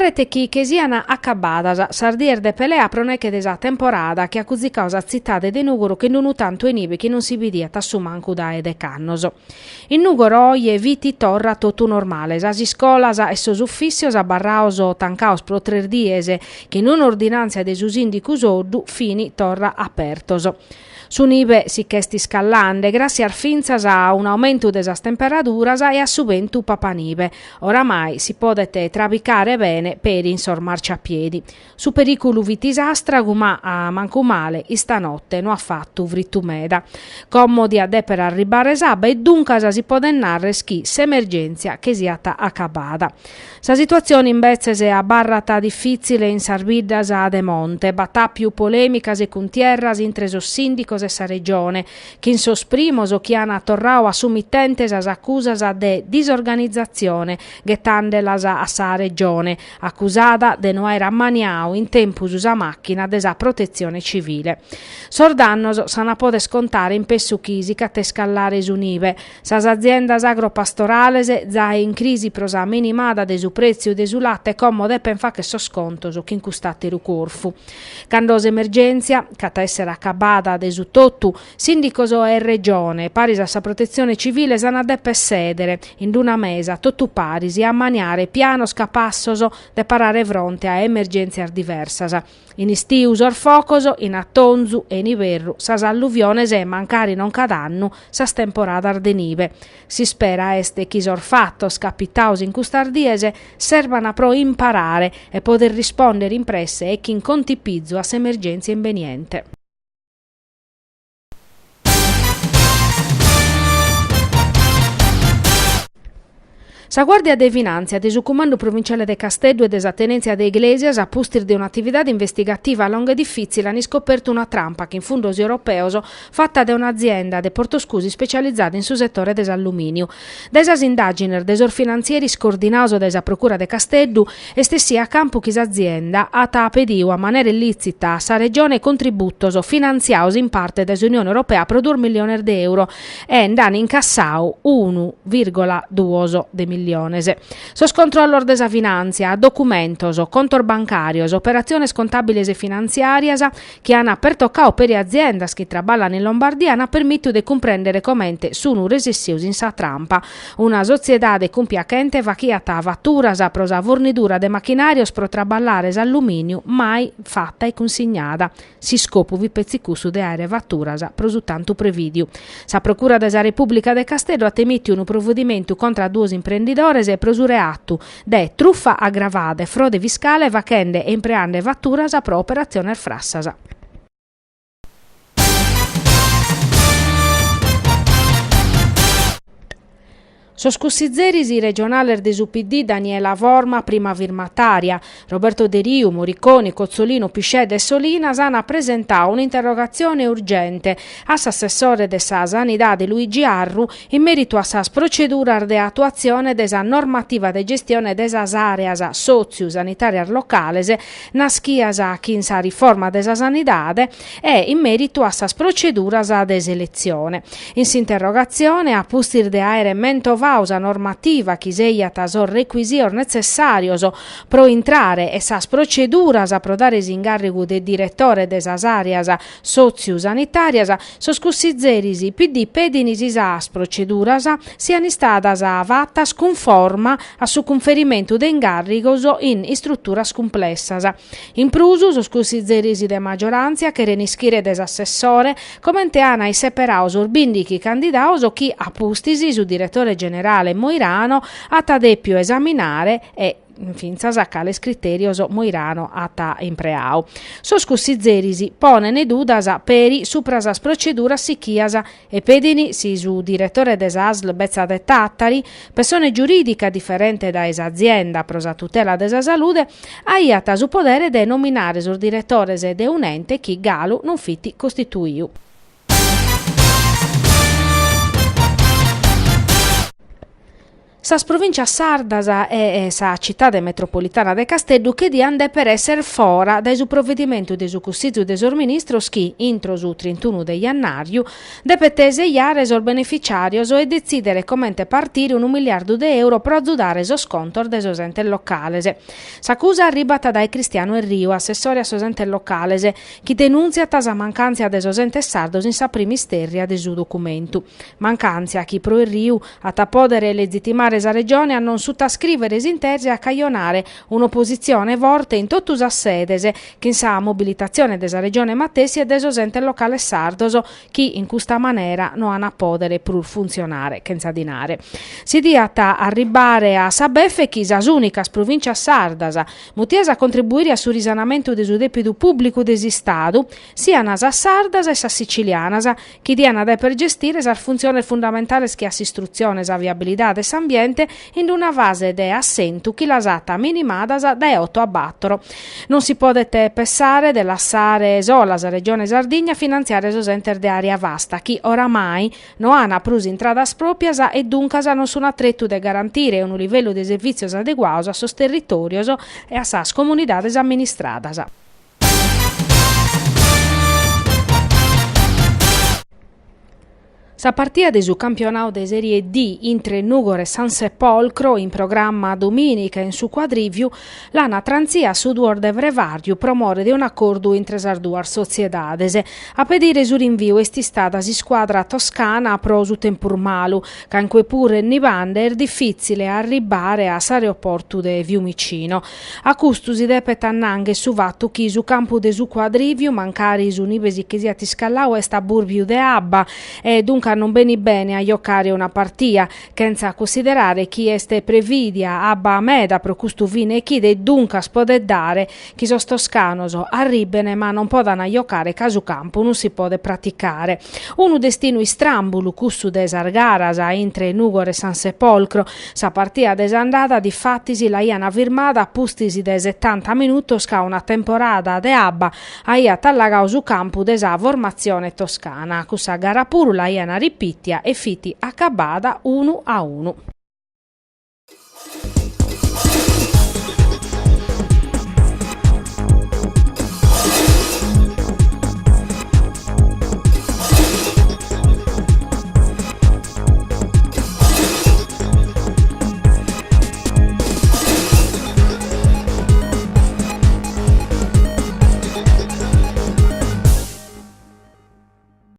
Parete chi che siano accabadas, sardier de pelea proneche desa temporada che accusì causa zittade de nugoro che non tanto enibe che non si vidia tassu mancu da e de cannoso. In nugoro e viti torra totu normale, si scolas e sos uffissios a barraoso tancaos pro 3 diese che non ordinanzia de sus indicus oddu fini torra apertoso. Su nive si chesti scallande, grazie al finzas a un aumento desas temperaturas e a subentu papanive. Oramai si podete trabicare bene per insor marciapiedi. Su pericolo vitisastra, ma a mancumale istanotte no ha fatto vrittumeda. Comodi a de per arribare sabba e dunque si pode narre schi s'emergenza che siata accabada. Sa situazione invece se a barrata difficile in sarbidas a de monte, battà più polemicas e cuntierras intre sos sindicos e sa regione, che in sos primos occhiana torrao a sumittentes as accusas de disorganizzazione, gettandelas a sa regione, accusada de no era maniau in tempus usa macchina de sa protezione civile. Sordannos s'ana pode scontare in pessuchisica te scallare sunive, sas aziendas agropastorales za in crisi prosa minimada de su prezio de su latte comode pen fa che so scontoso che incustati ru corfu. Candos emergenzia, cata essere accabada de su tottu, sindicoso e regione, paris a sa protezione civile sana deppe sedere, in una mesa, tottu parisi, a maniare piano scapassoso de parare fronte a emergenze diversas. In istius or focoso, in attonzu e in iverru, sas alluviones e mancari non cadannu, sas temporada ardenive. Si spera este chi sor fatto scapitaus in custardiese servano pro imparare e poter rispondere impresse e chi in contipizzo a s'emergenze inveniente. Sa Guardia de Finanza de su Comando Provinciale de Casteddu e de sa Tenenzia de Iglesias a pustir de un'attività investigativa longa e difficile hanno scoperto una trampa che in fundos europeos fatta da un'azienda de Portoscusi specializzata in su settore des'alluminio. Desas indaginer desor finanzieri scordinaoso desa Procura de Casteddu e stessi a campo chis azienda ata pediu a maniera illicita a sa regione contributoso finanziaos in parte des'Unione Europea pro 2 milioni di euro e ndan incassau 1,2 de milioni. Sos controllor desa finanzia, documentos, contor bancarios, operaciones contabiles e finanziarias che hanno pertoccao per aziendas che traballano in Lombardia hanno permitto di comprendere commente sono resissius in sa trampa. Una società de cumpiachente vachiata a vatturas pro sa fornidura de macchinarios pro traballares alluminio mai fatta e consignata. Si scopu vi pezzicussu de aere vatturas pro su tanto previdiu. Sa Procura desa Repubblica de Castello ha temito un provvedimento contra due imprenditori e prosure attu de truffa aggravada, frode fiscale, vachende e impreande vatturas pro operazione frassasa. Soscussizerisi regionale de UPD Daniela Vorma, prima firmataria, Roberto De Riu, Moriconi, Cozzolino, Piscede e Solina hanno presentato un'interrogazione urgente all'assessore de sa Sanità de Luigi Arru in merito a sa procedura de attuazione de sa normativa de gestione de sas areas socio-sanitarias locales naschias a chin sa riforma de sa sanidade e in merito a sas proceduras de selezione. In s'interrogazione a pustir de aere mentovausa normativa chi seia tasor requisior necessarios pro intrare e sas proceduras pro dare ingarrigu de direttore de sas areas socio-sanitarias soscussizerisi PD pedinis sas proceduras siano stadas avattas conforma a su conferimento de ingarrigos in istrutturas complessas. In prusu soscussizerisi de maggioranza che renischire des assessore commente ana i separaus urbindichi candidaos o chi appustisi su direttore generale Moirano a tadepio esaminare e finza sacales criterios Moirano ata impreau. Soscussizerisi pone ne dudas peri suprasas proceduras sichias e pedini si su direttore des ASL Bezza de Tattari, persone giuridica differente da esa azienda prosa tutela desa salude, aiata su podere de nominare sul direttore de un ente chi galu non fitti costituiu. Sa provincia sardasa e sa città metropolitana de Casteddu che diande per essere fora dai su provvedimento de su Consiglio de ministros che, intro su 31 de jannario, deve iare il beneficiario e decidere come partire 1 miliardo di euro per azzudare so sconto de sosente locale. S'accusa arrivata dai Cristiano Enrio, assessore a sosente locale, che denunzia tasa mancanza de sosente sardos in sa primisteria de su documento. Mancanza che pro Enrio a tapodere legittimare esa regione a non sottascrivere esinterzi a caionare un'opposizione forte in totus assedese che in sa mobilitazione desa regione Matessi e desosente locale sardoso chi in questa maniera non hanno podere pur funzionare che dinare. Si diata arrivare a Sabeffe chi sa unica provincia sardasa mutiesa a contribuire a su risanamento de su depido pubblico desi Stato sia nasa sardasa e sa sicilianasa chi diana da per gestire sa funzione fondamentale che a istruzione sa viabilità des ambiente in una fase de assentu chi lasata minimata da 8 a battoro. Non si può pensare dell'assare sola la regione Sardegna finanziare sosenter de area vasta chi oramai non ha prus intradas proprias e dunque non sono attretto de garantire un livello di servizio adeguato a sos territorios e a sas comunidades amministradas. Sa partita del campionato de Serie D intre Nugor e San Sepolcro in programma domenica in su quadriviu l'ana tranzia su duor de Vrevariu promore di un accordo intre sar duar sociedades. A pedire su rinvio esti stata si squadra toscana pro su tempur malu, canque pure nivande è difficile arrivare a s'aeroporto de Fiumicino. A custu si depet annanghe su vatto chi su campo de su quadriviu mancari su nibesi che sia tiscallau e sta burbiu de abba e dunque non bene a giocare una partita, senza considerare chi este previdia abba meda pro custu fine e chi de dunque spode dare chi sos toscanos arribene ma non podano giocare casu campo non si pode praticare. Uno destino strambulu cussu de sargaras intre Nugor e San Sepolcro sa partita desandata di fatti si la iana firmata pustisi de 70 minutos ca una temporada de abba aia tallagau su campo de sa formazione toscana cussa gara puru la iana ripittia e fiti accabada 1-1.